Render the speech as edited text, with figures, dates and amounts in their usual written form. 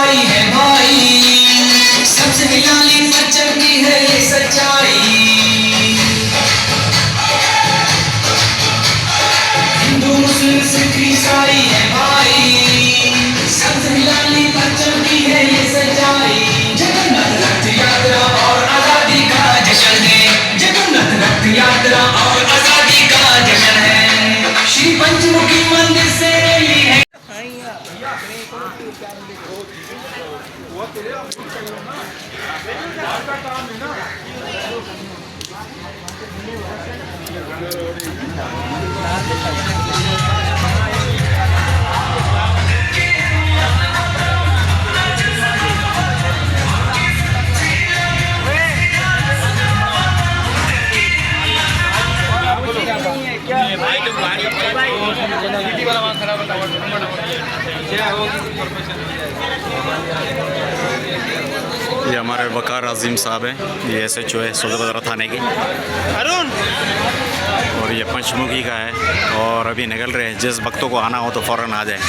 साई है भाई, सबसे निराली पर चलती है ये सच्चाई। हिंदू मुस्लिम सिख ईसाई है भाई, सबसे निराली पर चलती है ये सच्चाई। जगन्नाथ रथ यात्रा और आजादी का जश्न है, जगन्नाथ रथ यात्रा और आजादी का जश्न है। श्री पंचमुखी मंदिर से रैली है। ये हमारे वकार अजीम साहब हैं, ये SHO है सौदाबाजार थाने की, और ये पंचमुखी का है। और अभी निकल रहे हैं, जिस भक्तों को आना हो तो फ़ौरन आ जाए।